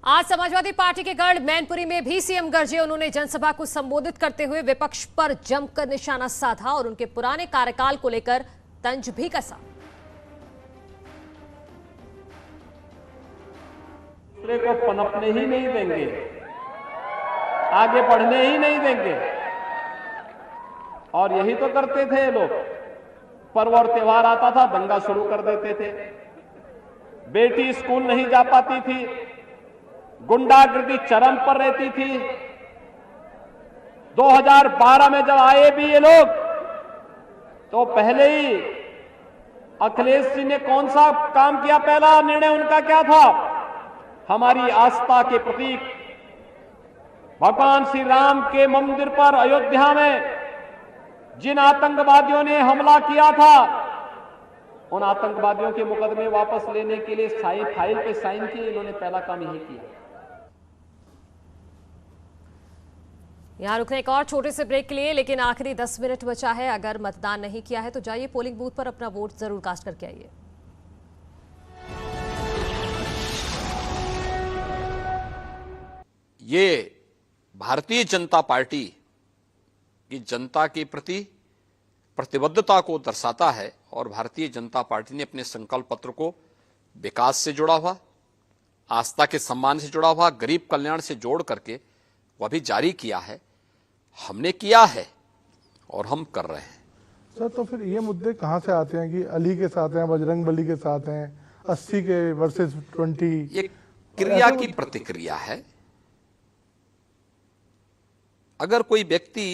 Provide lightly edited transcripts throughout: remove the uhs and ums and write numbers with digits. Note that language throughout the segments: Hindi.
आज समाजवादी पार्टी के गढ़ मैनपुरी में भी सीएम गरजे। उन्होंने जनसभा को संबोधित करते हुए विपक्ष पर जमकर निशाना साधा और उनके पुराने कार्यकाल को लेकर तंज भी कसा। दूसरे को पनपने ही नहीं देंगे, आगे बढ़ने ही नहीं देंगे। और यही तो करते थे लोग। पर्व और त्योहार आता था, दंगा शुरू कर देते थे। बेटी स्कूल नहीं जा पाती थी, गुंडागर्दी चरम पर रहती थी। 2012 में जब आए भी ये लोग, तो पहले ही अखिलेश जी ने कौन सा काम किया? पहला निर्णय उनका क्या था? हमारी आस्था के प्रतीक भगवान श्री राम के मंदिर पर अयोध्या में जिन आतंकवादियों ने हमला किया था, उन आतंकवादियों के मुकदमे वापस लेने के लिए फाइल पे साइन किए। इन्होंने पहला काम यही किया। यहां रुकने एक और छोटे से ब्रेक के लिए, लेकिन आखिरी 10 मिनट बचा है। अगर मतदान नहीं किया है तो जाइए पोलिंग बूथ पर अपना वोट जरूर कास्ट करके आइए। ये भारतीय जनता पार्टी की जनता के प्रति प्रतिबद्धता को दर्शाता है और भारतीय जनता पार्टी ने अपने संकल्प पत्र को विकास से जुड़ा हुआ, आस्था के सम्मान से जुड़ा हुआ, गरीब कल्याण से जोड़ करके वह भी जारी किया है। हमने किया है और हम कर रहे हैं। सर, तो फिर ये मुद्दे कहां से आते हैं कि अली के साथ हैं, बजरंगबली के साथ हैं, 80 के वर्सेस 20? ये क्रिया की प्रतिक्रिया है। अगर कोई व्यक्ति,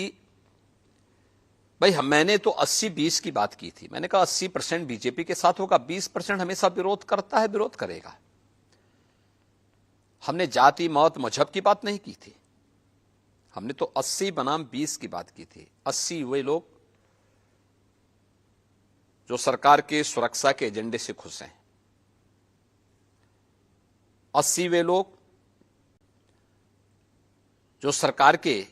भाई मैंने तो 80-20 की बात की थी। मैंने कहा 80% बीजेपी के साथ होगा, 20% हमेशा विरोध करता है, विरोध करेगा। हमने जाति मत मजहब की बात नहीं की थी। हमने तो 80 बनाम 20 की बात की थी। 80 वे लोग जो सरकार के सुरक्षा के एजेंडे से खुश हैं, 80 वे लोग जो सरकार के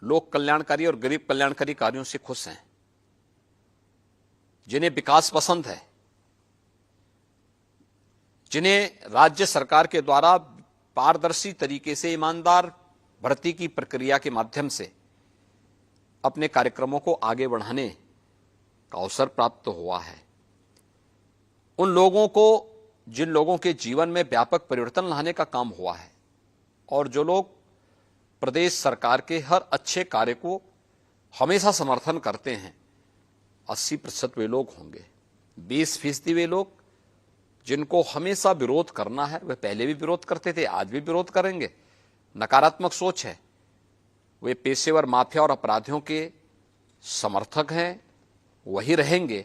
लोक कल्याणकारी और गरीब कल्याणकारी कार्यों से खुश हैं, जिन्हें विकास पसंद है, जिन्हें राज्य सरकार के द्वारा पारदर्शी तरीके से ईमानदार भर्ती की प्रक्रिया के माध्यम से अपने कार्यक्रमों को आगे बढ़ाने का अवसर प्राप्त हुआ है। उन लोगों को, जिन लोगों के जीवन में व्यापक परिवर्तन लाने का काम हुआ है और जो लोग प्रदेश सरकार के हर अच्छे कार्य को हमेशा समर्थन करते हैं, 80% वे लोग होंगे। 20% वे लोग जिनको हमेशा विरोध करना है, वे पहले भी विरोध करते थे, आज भी विरोध करेंगे। नकारात्मक सोच है, वे पेशेवर माफिया और अपराधियों के समर्थक हैं, वही रहेंगे।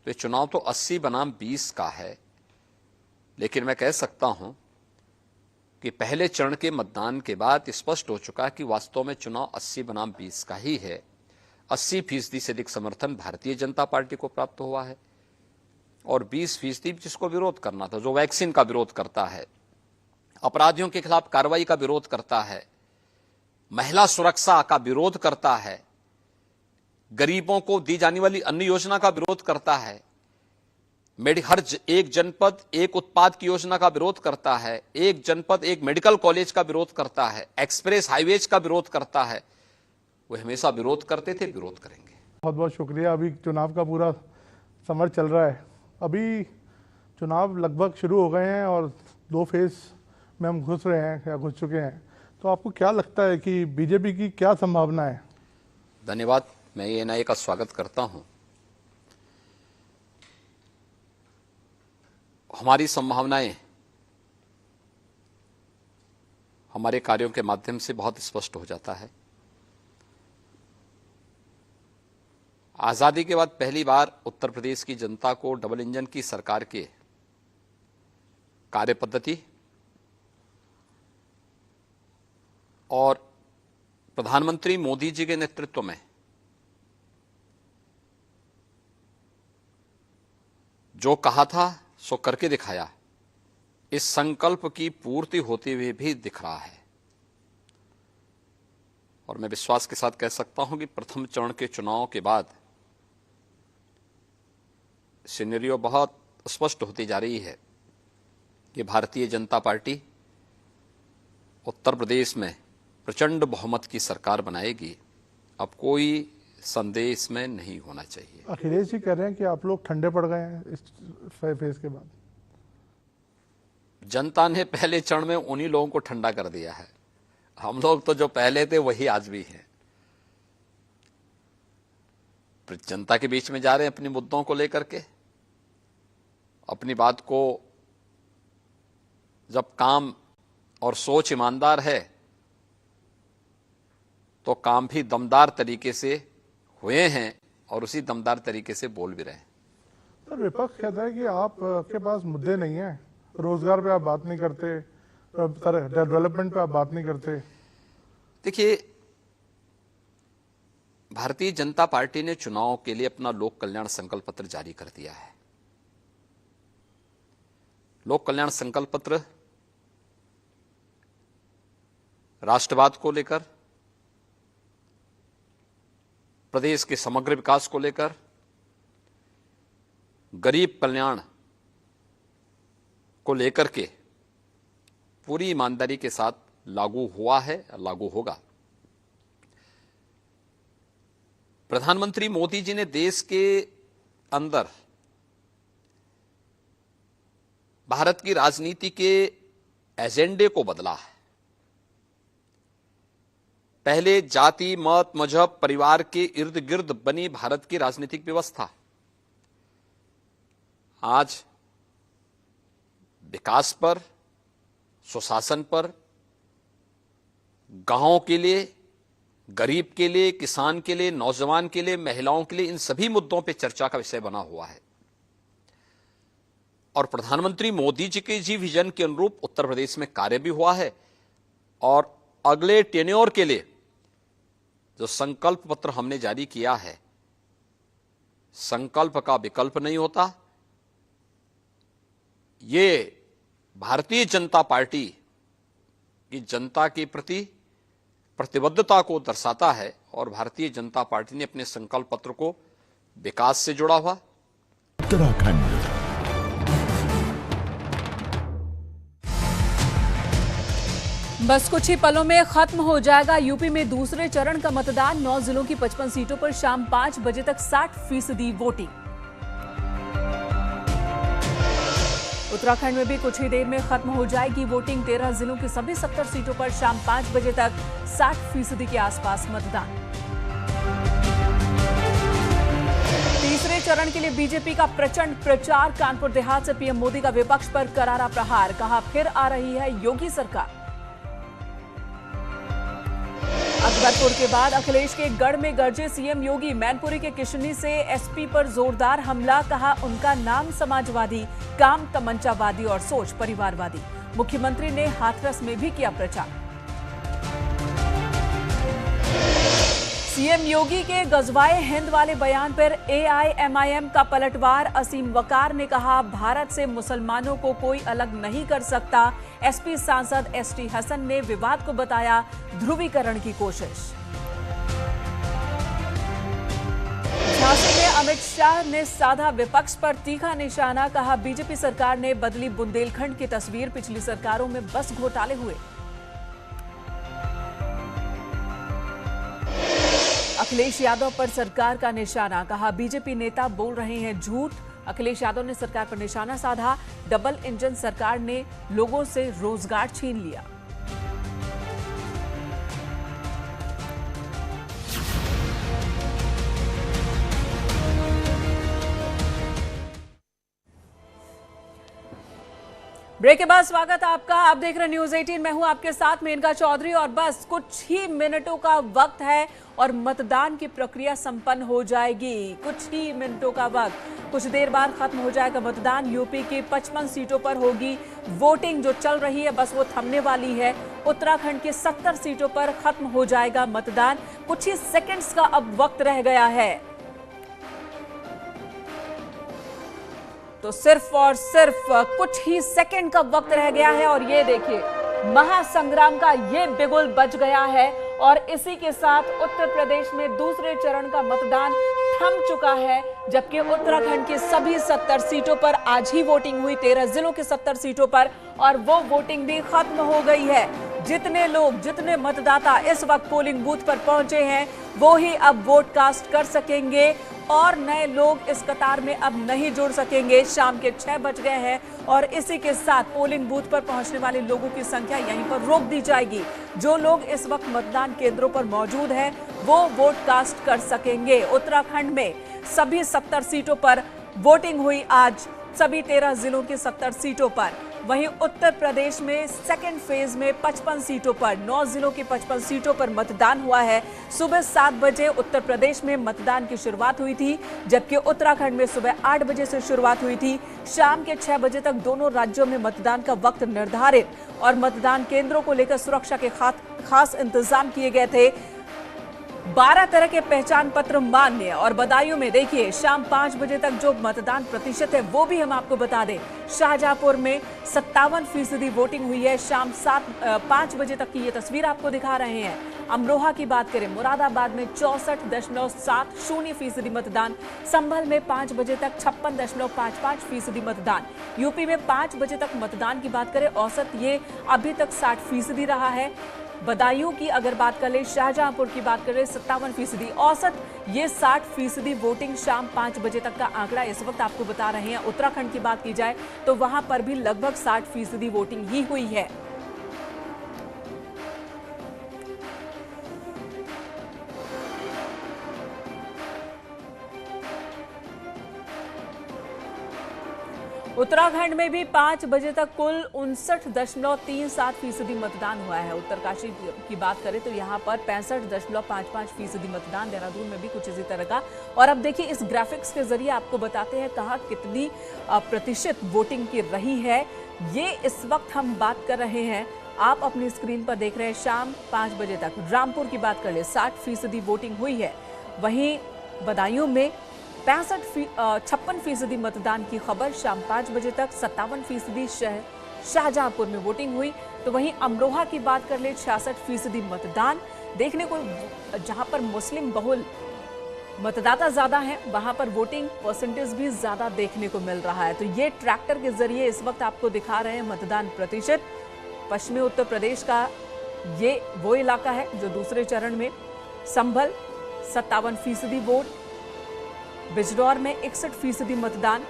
तो चुनाव तो 80 बनाम 20 का है। लेकिन मैं कह सकता हूं कि पहले चरण के मतदान के बाद स्पष्ट हो चुका है कि वास्तव में चुनाव 80 बनाम 20 का ही है। 80% से अधिक समर्थन भारतीय जनता पार्टी को प्राप्त हुआ है और 20% जिसको विरोध करना था, जो वैक्सीन का विरोध करता है, अपराधियों के खिलाफ कार्रवाई का विरोध करता है, महिला सुरक्षा का विरोध करता है, गरीबों को दी जाने वाली अन्य योजना का विरोध करता है, हर एक जनपद एक उत्पाद की योजना का विरोध करता है, एक जनपद एक मेडिकल कॉलेज का विरोध करता है, एक्सप्रेस हाईवेज का विरोध करता है, वे हमेशा विरोध करते थे, विरोध करेंगे। बहुत बहुत शुक्रिया। अभी चुनाव का पूरा समर चल रहा है। अभी चुनाव लगभग शुरू हो गए हैं और 2 फेज में हम घुस रहे हैं या घुस चुके हैं। तो आपको क्या लगता है कि बीजेपी की क्या संभावना है? धन्यवाद। मैं ये एनआईए का स्वागत करता हूं। हमारी संभावनाएं हमारे कार्यों के माध्यम से बहुत स्पष्ट हो जाता है। आजादी के बाद पहली बार उत्तर प्रदेश की जनता को डबल इंजन की सरकार के कार्य पद्धति और प्रधानमंत्री मोदी जी के नेतृत्व में जो कहा था सो करके दिखाया, इस संकल्प की पूर्ति होते हुए भी दिख रहा है। और मैं विश्वास के साथ कह सकता हूं कि प्रथम चरण के चुनाव के बाद सिनेरियो बहुत स्पष्ट होती जा रही है कि भारतीय जनता पार्टी उत्तर प्रदेश में प्रचंड बहुमत की सरकार बनाएगी, अब कोई संदेह इसमें नहीं होना चाहिए। अखिलेश जी कह रहे हैं कि आप लोग ठंडे पड़ गए हैं इस फेज के बाद। जनता ने पहले चरण में उन्हीं लोगों को ठंडा कर दिया है। हम लोग तो जो पहले थे वही आज भी हैं। जनता के बीच में जा रहे हैं अपने मुद्दों को लेकर के। अपनी बात को, जब काम और सोच ईमानदार है तो काम भी दमदार तरीके से हुए हैं और उसी दमदार तरीके से बोल भी रहे हैं। तो विपक्ष कहता है कि आपके पास मुद्दे नहीं है, रोजगार पे आप बात नहीं करते, डेवलपमेंट पे आप बात नहीं करते। देखिए, भारतीय जनता पार्टी ने चुनाव के लिए अपना लोक कल्याण संकल्प पत्र जारी कर दिया है। लोक कल्याण संकल्प पत्र राष्ट्रवाद को लेकर, प्रदेश के समग्र विकास को लेकर, गरीब कल्याण को लेकर के पूरी ईमानदारी के साथ लागू हुआ है, लागू होगा। प्रधानमंत्री मोदी जी ने देश के अंदर भारत की राजनीति के एजेंडे को बदला है। पहले जाति, मत, मजहब, परिवार के इर्द गिर्द बनी भारत की राजनीतिक व्यवस्था आज विकास पर, सुशासन पर, गांवों के लिए, गरीब के लिए, किसान के लिए, नौजवान के लिए, महिलाओं के लिए, इन सभी मुद्दों पर चर्चा का विषय बना हुआ है। और प्रधानमंत्री मोदी जी के विजन के अनुरूप उत्तर प्रदेश में कार्य भी हुआ है। और अगले टेन्योर के लिए जो संकल्प पत्र हमने जारी किया है, संकल्प का विकल्प नहीं होता। ये भारतीय जनता पार्टी की जनता के प्रति प्रतिबद्धता को दर्शाता है और भारतीय जनता पार्टी ने अपने संकल्प पत्र को विकास से जुड़ा हुआ। उत्तराखंड बस कुछ ही पलों में खत्म हो जाएगा यूपी में दूसरे चरण का मतदान। 9 जिलों की 55 सीटों पर शाम 5 बजे तक 60% वोटिंग। उत्तराखंड में भी कुछ ही देर में खत्म हो जाएगी वोटिंग। 13 जिलों की सभी 70 सीटों पर शाम 5 बजे तक 60% के आसपास मतदान। तीसरे चरण के लिए बीजेपी का प्रचंड प्रचार। कानपुर देहात से पीएम मोदी का विपक्ष पर करारा प्रहार। कहा, फिर आ रही है योगी सरकार। अकबरपुर के बाद अखिलेश के गढ़ में गरजे सीएम योगी। मैनपुरी के किशनी से एसपी पर जोरदार हमला। कहा, उनका नाम समाजवादी, काम तमंचावादी और सोच परिवारवादी। मुख्यमंत्री ने हाथरस में भी किया प्रचार। सीएम योगी के गजवाए हिंद वाले बयान पर एआईएमआईएम का पलटवार। असीम वकार ने कहा, भारत से मुसलमानों को कोई अलग नहीं कर सकता। एसपी सांसद एसटी हसन ने विवाद को बताया ध्रुवीकरण की कोशिश। झांसी में अमित शाह ने साधा विपक्ष पर तीखा निशाना। कहा, बीजेपी सरकार ने बदली बुंदेलखंड की तस्वीर। पिछली सरकारों में बस घोटाले हुए। अखिलेश यादव पर सरकार का निशाना। कहा, बीजेपी नेता बोल रहे हैं झूठ। अखिलेश यादव ने सरकार पर निशाना साधा। डबल इंजन सरकार ने लोगों से रोजगार छीन लिया। ब्रेक के बाद स्वागत आपका। आप देख रहे हैं न्यूज 18। मैं हूं आपके साथ मेनका चौधरी और बस कुछ ही मिनटों का वक्त है और मतदान की प्रक्रिया संपन्न हो जाएगी। कुछ ही मिनटों का वक्त, कुछ देर बाद खत्म हो जाएगा मतदान। यूपी की 55 सीटों पर होगी वोटिंग। जो चल रही है बस वो थमने वाली है। उत्तराखंड की 70 सीटों पर खत्म हो जाएगा मतदान। कुछ ही सेकंड्स का अब वक्त रह गया है। तो सिर्फ और सिर्फ कुछ ही सेकंड का वक्त रह गया है और ये देखिए, महासंग्राम का ये बिगुल बज गया है और इसी के साथ उत्तर प्रदेश में दूसरे चरण का मतदान थम चुका है। जबकि उत्तराखंड की सभी 70 सीटों पर आज ही वोटिंग हुई, 13 जिलों की 70 सीटों पर, और वो वोटिंग भी खत्म हो गई है। जितने लोग, जितने मतदाता इस वक्त पोलिंग बूथ पर पहुंचे हैं, वो ही अब वोट कास्ट कर सकेंगे और नए लोग इस कतार में अब नहीं जुड़ सकेंगे। शाम के 6 बज गए हैं और इसी के साथ पोलिंग बूथ पर पहुंचने वाले लोगों की संख्या यहीं पर रोक दी जाएगी। जो लोग इस वक्त मतदान केंद्रों पर मौजूद हैं, वो वोट कास्ट कर सकेंगे। उत्तराखंड में सभी 70 सीटों पर वोटिंग हुई आज, सभी 13 जिलों की 70 सीटों पर। वहीं उत्तर प्रदेश में सेकेंड फेज में 55 सीटों पर, 9 जिलों की 55 सीटों पर मतदान हुआ है। सुबह 7 बजे उत्तर प्रदेश में मतदान की शुरुआत हुई थी, जबकि उत्तराखंड में सुबह 8 बजे से शुरुआत हुई थी। शाम के 6 बजे तक दोनों राज्यों में मतदान का वक्त निर्धारित और मतदान केंद्रों को लेकर सुरक्षा के खास इंतजाम किए गए थे। 12 तरह के पहचान पत्र मान्य और बदायूं में देखिए शाम 5 बजे तक जो मतदान प्रतिशत है वो भी हम आपको बता दें। शाहजहांपुर में 57% वोटिंग हुई है। शाम 5 बजे तक की ये तस्वीर आपको दिखा रहे हैं। अमरोहा की बात करें, मुरादाबाद में 64.70% मतदान, संभल में 5 बजे तक 56.55% मतदान। यूपी में 5 बजे तक मतदान की बात करें, औसत ये अभी तक 60% रहा है। बदायूं की अगर बात करें, शाहजहांपुर की बात करें 57%, औसत ये 60% वोटिंग शाम 5 बजे तक का आंकड़ा इस वक्त आपको बता रहे हैं। उत्तराखंड की बात की जाए तो वहां पर भी लगभग 60% वोटिंग ही हुई है। उत्तराखंड में भी 5 बजे तक कुल 59.37% मतदान हुआ है। उत्तरकाशी की बात करें तो यहाँ पर 65.55% मतदान, देहरादून में भी कुछ इसी तरह का। और अब देखिए इस ग्राफिक्स के जरिए आपको बताते हैं कहाँ कितनी प्रतिशत वोटिंग की रही है। ये इस वक्त हम बात कर रहे हैं, आप अपनी स्क्रीन पर देख रहे हैं शाम 5 बजे तक। रामपुर की बात कर ले 60% वोटिंग हुई है। वहीं बदायूं में 56% मतदान की खबर शाम 5 बजे तक, 57% शाहजहांपुर में वोटिंग हुई। तो वहीं अमरोहा की बात कर ले 66% मतदान देखने को, जहां पर मुस्लिम बहुल मतदाता ज्यादा हैं वहां पर वोटिंग परसेंटेज भी ज्यादा देखने को मिल रहा है। तो ये ट्रैक्टर के जरिए इस वक्त आपको दिखा रहे हैं मतदान प्रतिशत। पश्चिमी उत्तर प्रदेश का ये वो इलाका है जो दूसरे चरण में, संभल 57% वोट, बिजनौर में 61% मतदान।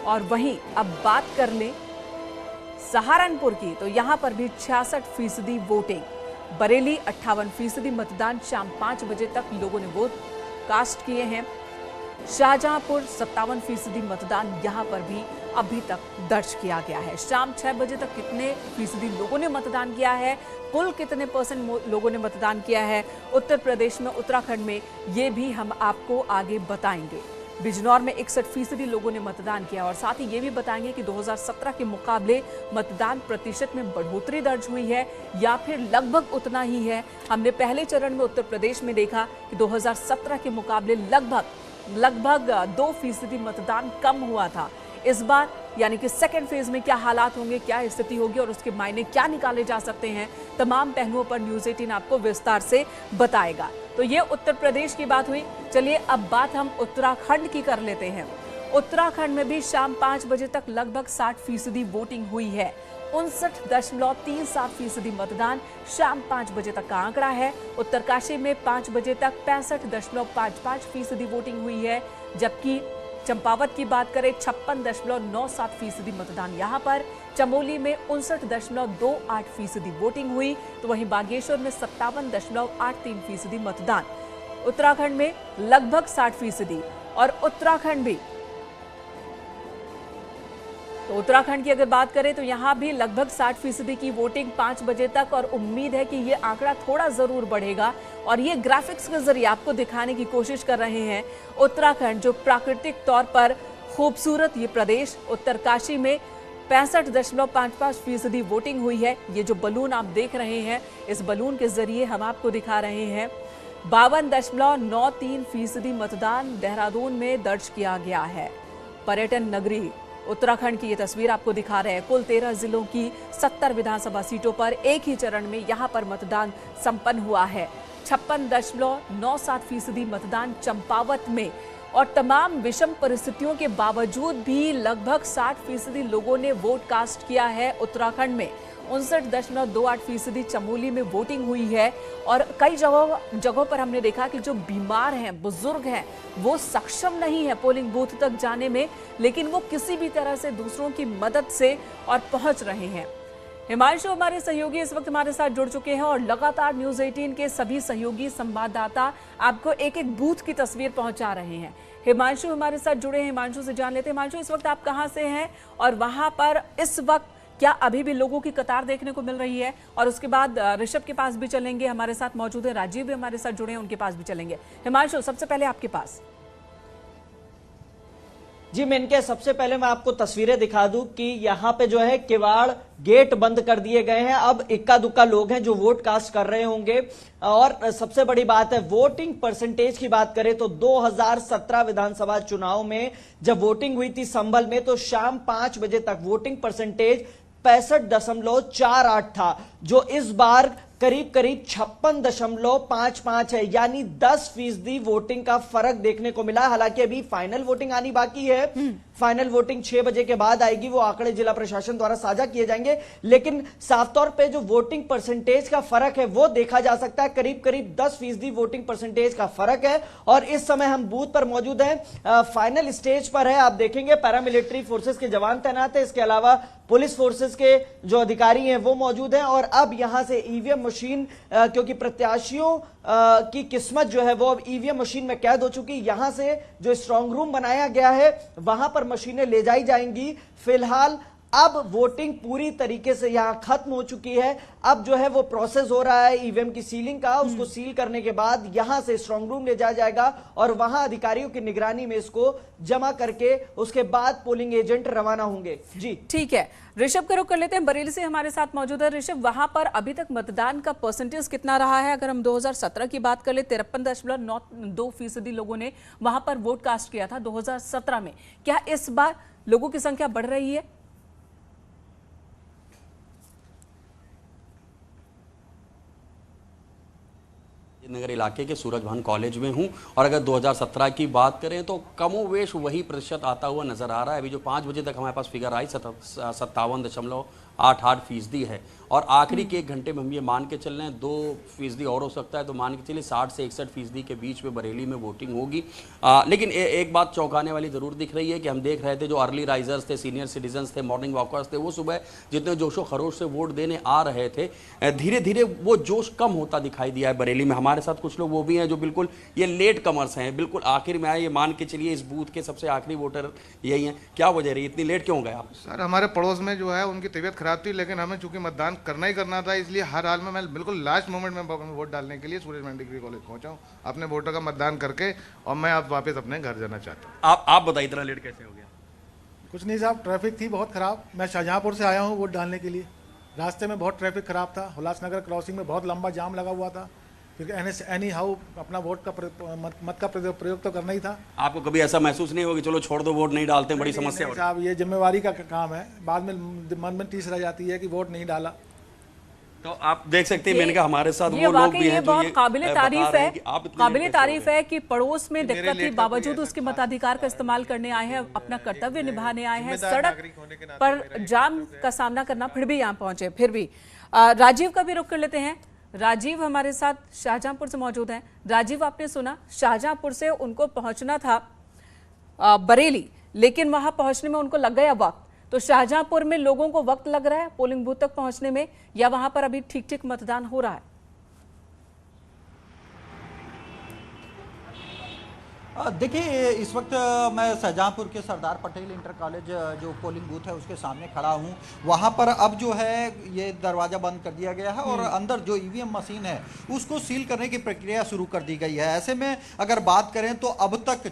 और वहीं अब बात कर लें सहारनपुर की तो यहां पर भी 66% वोटिंग, बरेली 58% मतदान, शाम 5 बजे तक लोगों ने वोट कास्ट किए हैं। शाहजहांपुर 57% मतदान यहां पर भी अभी तक दर्ज किया गया है। शाम 6 बजे तक कितने फीसदी लोगों ने मतदान किया है, कुल कितने % लोगों ने मतदान किया है उत्तर प्रदेश में, उत्तराखंड में, ये भी हम आपको आगे बताएंगे। बिजनौर में 61% लोगों ने मतदान किया और साथ ही ये भी बताएंगे कि 2017 के मुकाबले मतदान प्रतिशत में बढ़ोतरी दर्ज हुई है या फिर लगभग उतना ही है। हमने पहले चरण में उत्तर प्रदेश में देखा कि 2017 के मुकाबले लगभग 2% मतदान कम हुआ था। इस बार यानी कि सेकेंड फेज में क्या हालात होंगे, क्या स्थिति होगी और उसके मायने क्या निकाले जा सकते हैं, तमाम पहलुओं पर न्यूज़ 18 आपको विस्तार से बताएगा। तो ये उत्तर प्रदेश की बात हुई। चलिए अब बात हम उत्तराखंड की कर लेते हैं। उत्तराखंड में भी शाम 5 बजे तक लगभग 60% वोटिंग हुई है। 59.37% मतदान शाम 5 बजे तक का आंकड़ा है। उत्तरकाशी में 5 बजे तक 65.55% वोटिंग हुई है, जबकि चंपावत की बात करें 56.97% मतदान यहाँ पर। चमोली में 59.28% वोटिंग हुई, तो वहीं बागेश्वर में 57.83% मतदान। उत्तराखंड में लगभग 60% और उत्तराखंड भी, तो उत्तराखंड की अगर बात करें तो यहाँ भी लगभग 60% की वोटिंग 5 बजे तक और उम्मीद है कि ये आंकड़ा थोड़ा जरूर बढ़ेगा। और ये ग्राफिक्स के जरिए आपको दिखाने की कोशिश कर रहे हैं उत्तराखंड जो प्राकृतिक तौर पर खूबसूरत ये प्रदेश। उत्तरकाशी में 65.55% वोटिंग हुई है। ये जो बलून आप देख रहे हैं, इस बलून के जरिए हम आपको दिखा रहे हैं 52.93% मतदान देहरादून में दर्ज किया गया है। पर्यटन नगरी उत्तराखंड की ये तस्वीर आपको दिखा रहे हैं। कुल 13 जिलों की 70 विधानसभा सीटों पर एक ही चरण में यहाँ पर मतदान संपन्न हुआ है। 56.97% मतदान चंपावत में और तमाम विषम परिस्थितियों के बावजूद भी लगभग 60% लोगों ने वोट कास्ट किया है। उत्तराखंड में 59.28% चमोली में वोटिंग हुई है और कई जगहों पर हमने देखा कि जो बीमार हैं, बुजुर्ग हैं, वो सक्षम नहीं है पोलिंग बूथ तक जाने में, लेकिन वो किसी भी तरह से दूसरों की मदद से और पहुंच रहे हैं। हिमांशु हमारे सहयोगी इस वक्त हमारे साथ जुड़ चुके हैं और लगातार न्यूज़ 18 के सभी सहयोगी संवाददाता आपको एक एक बूथ की तस्वीर पहुंचा रहे हैं। हिमांशु हमारे साथ जुड़े हैं, हिमांशु से जान लेते हैं। हिमांशु, इस वक्त आप कहां से हैं और वहां पर इस वक्त क्या अभी भी लोगों की कतार देखने को मिल रही है? और उसके बाद ऋषभ के पास भी चलेंगे, हमारे साथ मौजूद है राजीव भी हमारे साथ जुड़े हैं, उनके पास भी चलेंगे। हिमांशु, सबसे पहले आपके पास। जी मेनके, सबसे पहले मैं आपको तस्वीरें दिखा दूं कि यहाँ पे जो है किवाड़ गेट बंद कर दिए गए हैं। अब इक्का दुक्का लोग हैं जो वोट कास्ट कर रहे होंगे। और सबसे बड़ी बात है, वोटिंग परसेंटेज की बात करें तो 2017 विधानसभा चुनाव में जब वोटिंग हुई थी संभल में, तो शाम 5 बजे तक वोटिंग परसेंटेज 65.48 था, जो इस बार करीब 56.55 है, यानी 10% वोटिंग का फर्क देखने को मिला। हालांकि अभी फाइनल वोटिंग आनी बाकी है, फाइनल वोटिंग 6 बजे के बाद आएगी, वो आंकड़े जिला प्रशासन द्वारा साझा किए जाएंगे। लेकिन साफ तौर पे जो वोटिंग परसेंटेज का फर्क है वो देखा जा सकता है, करीब 10% वोटिंग परसेंटेज का फर्क है। और इस समय हम बूथ पर मौजूद हैं, फाइनल स्टेज पर है। आप देखेंगे पैरामिलिट्री फोर्सेस के जवान तैनात है, इसके अलावा पुलिस फोर्सेस के जो अधिकारी हैं वो मौजूद हैं। और अब यहां से ईवीएम मशीन, क्योंकि प्रत्याशियों की किस्मत जो है वो अब ईवीएम मशीन में कैद हो चुकी, यहां से जो स्ट्रांग रूम बनाया गया है वहां पर मशीनें ले जाई जाएंगी। फिलहाल अब वोटिंग पूरी तरीके से यहां खत्म हो चुकी है। अब जो है वो प्रोसेस हो रहा है ईवीएम की सीलिंग का, उसको सील करने के बाद यहां से स्ट्रांग रूम ले जाया जाएगा और वहां अधिकारियों की निगरानी में इसको जमा करके उसके बाद पोलिंग एजेंट रवाना होंगे। जी ठीक है, ऋषभ का रुख कर लेते हैं, बरेली से हमारे साथ मौजूद है ऋषभ। वहां पर अभी तक मतदान का परसेंटेज कितना रहा है? अगर हम 2017 की बात कर ले, 53.92% लोगों ने वहां पर वोट कास्ट किया था 2017 में। क्या इस बार लोगों की संख्या बढ़ रही है? नगर इलाके के सूरजभान कॉलेज में हूं और अगर 2017 की बात करें तो कमोवेश वही प्रतिशत आता हुआ नजर आ रहा है। अभी जो 5 बजे तक हमारे पास फिगर आई 57.88% है और आखिरी के 1 घंटे में हम ये मान के चल रहे हैं 2% और हो सकता है, तो मान के चलिए 60 से 61% के बीच में बरेली में वोटिंग होगी। लेकिन एक बात चौंकाने वाली जरूर दिख रही है कि हम देख रहे थे जो अर्ली राइजर्स थे, सीनियर सिटीजन्स थे, मॉर्निंग वॉकर्स थे, वो सुबह जितने जोशो खरोश से वोट देने आ रहे थे, धीरे धीरे वो जोश कम होता दिखाई दिया है बरेली में। हमारे साथ कुछ लोग वो भी हैं जो बिल्कुल ये लेट कमर्स हैं, बिल्कुल आखिर में आए, ये मान के चलिए इस बूथ के सबसे आखिरी वोटर यही हैं। क्या वजह रही, इतनी लेट क्यों गए आप? सर, हमारे पड़ोस में जो है उनकी तबीयत खराब थी, लेकिन हमें चूंकि मतदान करना ही करना था, इसलिए हर हाल में मैं बिल्कुल लास्ट मोमेंट में वोट डालने के लिए सूरजभान डिग्री कॉलेज पहुंचा हूं, अपने वोटर का मतदान करके, और मैं अब वापस अपने घर जाना चाहता हूं। आप बताइए इतना लेट कैसे हो गया? कुछ नहीं साहब, ट्रैफिक थी बहुत खराब। मैं शाहजहांपुर से आया हूं वोट डालने के लिए, रास्ते में बहुत ट्रैफिक खराब था, उल्लासनगर क्रॉसिंग में बहुत लंबा जाम लगा हुआ था, फिर एनी हाउ अपना वोट का मत का प्रयोग तो करना ही था। आपको कभी ऐसा महसूस नहीं हुआ कि चलो छोड़ दो, वोट नहीं डालते, बड़ी समस्या हो रही है? साहब, ये जिम्मेवारी का काम है, बाद में मन में टीस रह जाती है कि वोट नहीं डाला। तो आप देख सकते हैं, मैंने कहा हमारे साथ वो लोग भी हैं बहुत काबिल तारीफ है कि पड़ोस में दिक्कत के बावजूद उसके मताधिकार का इस्तेमाल करने आए हैं, अपना कर्तव्य निभाने आए हैं, सड़क पर जाम का सामना करना फिर भी यहाँ पहुंचे। फिर भी राजीव का भी रुख कर लेते हैं। राजीव हमारे साथ शाहजहांपुर से मौजूद हैं। राजीव, आपने सुना शाहजहांपुर से उनको पहुंचना था बरेली, लेकिन वहां पहुंचने में उनको लग गया वक्त। तो शाहजहांपुर में लोगों को वक्त लग रहा है पोलिंग बूथ तक पहुंचने में, या वहां पर अभी ठीक ठीक मतदान हो रहा है? देखिए, इस वक्त मैं शाहजहांपुर के सरदार पटेल इंटर कॉलेज जो पोलिंग बूथ है उसके सामने खड़ा हूं। वहां पर अब जो है ये दरवाज़ा बंद कर दिया गया है और अंदर जो ईवीएम मशीन है उसको सील करने की प्रक्रिया शुरू कर दी गई है। ऐसे में अगर बात करें तो अब तक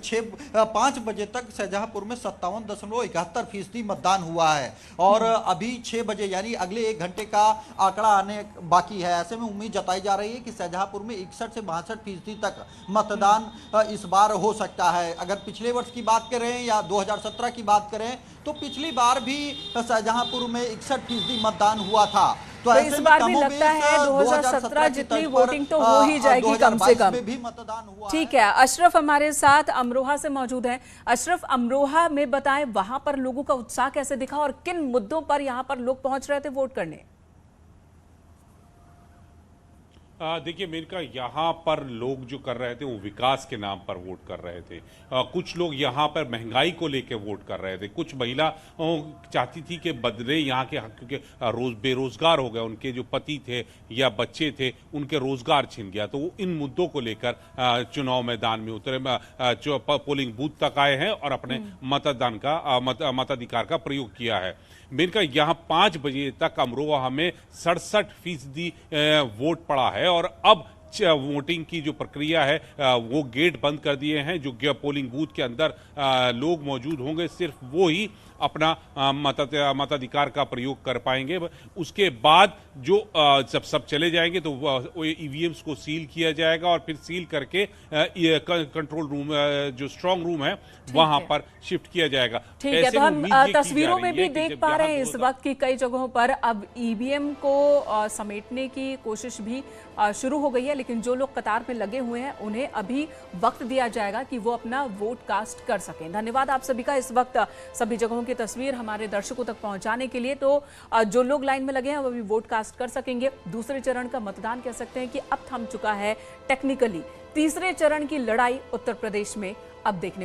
5 बजे तक शाहजहांपुर में 57.71% मतदान हुआ है और अभी 6 बजे यानी अगले 1 घंटे का आंकड़ा आने बाकी है। ऐसे में उम्मीद जताई जा रही है कि शाहजहांपुर में 61 से 62% तक मतदान इस बार हो सकता है। अगर पिछले वर्ष की बात करें या 2017 की बात करें तो पिछली बार भी शाहजहांपुर में 61% मतदान हुआ था। तो ऐसे इस में बार भी कमोबेश लगता है 2017 की जितनी तर्ज पर, वोटिंग तो हो ही जाएगी कम से 2022 कम। में भी मतदान हुआ ठीक है, अशरफ हमारे साथ अमरोहा से मौजूद हैं। अशरफ, अमरोहा में बताएं वहां पर लोगों का उत्साह कैसे दिखा और किन मुद्दों पर यहां पर लोग पहुंच रहे थे वोट करने? देखिए मेनका, यहाँ पर लोग जो कर रहे थे वो विकास के नाम पर वोट कर रहे थे। कुछ लोग यहाँ पर महंगाई को लेकर वोट कर रहे थे। कुछ महिला चाहती थी कि बदले यहाँ के, क्योंकि बेरोजगार हो गए, उनके जो पति थे या बच्चे थे उनके रोजगार छिन गया, तो वो इन मुद्दों को लेकर चुनाव मैदान में उतरे, जो पोलिंग बूथ तक आए हैं और अपने मतदान का मताधिकार का प्रयोग किया है। मेनका, यहाँ 5 बजे तक अमरोहा में 67% वोट पड़ा है और अब वोटिंग की जो प्रक्रिया है वो गेट बंद कर दिए हैं। जो पोलिंग बूथ के अंदर लोग मौजूद होंगे सिर्फ वो ही अपना मताधिकार का प्रयोग कर पाएंगे। उसके बाद जो जब सब चले जाएंगे तो ईवीएम्स को सील किया जाएगा और फिर सील करके कंट्रोल रूम, जो स्ट्रांग रूम है वहां पर शिफ्ट किया जाएगा। ठीक है, तो हम तस्वीरों में भी देख पा रहे हैं इस वक्त की कई जगहों पर अब ईवीएम को समेटने की कोशिश भी शुरू हो गई है, लेकिन जो लोग कतार में लगे हुए हैं उन्हें अभी वक्त दिया जाएगा कि वो अपना वोट कास्ट कर सकें। धन्यवाद आप सभी का इस वक्त सभी जगहों की तस्वीर हमारे दर्शकों तक पहुंचाने के लिए। तो जो लोग लाइन में लगे हैं वो भी वोट कास्ट कर सकेंगे। दूसरे चरण का मतदान कह सकते हैं कि अब थम चुका है टेक्निकली। तीसरे चरण की लड़ाई उत्तर प्रदेश में अब देखने को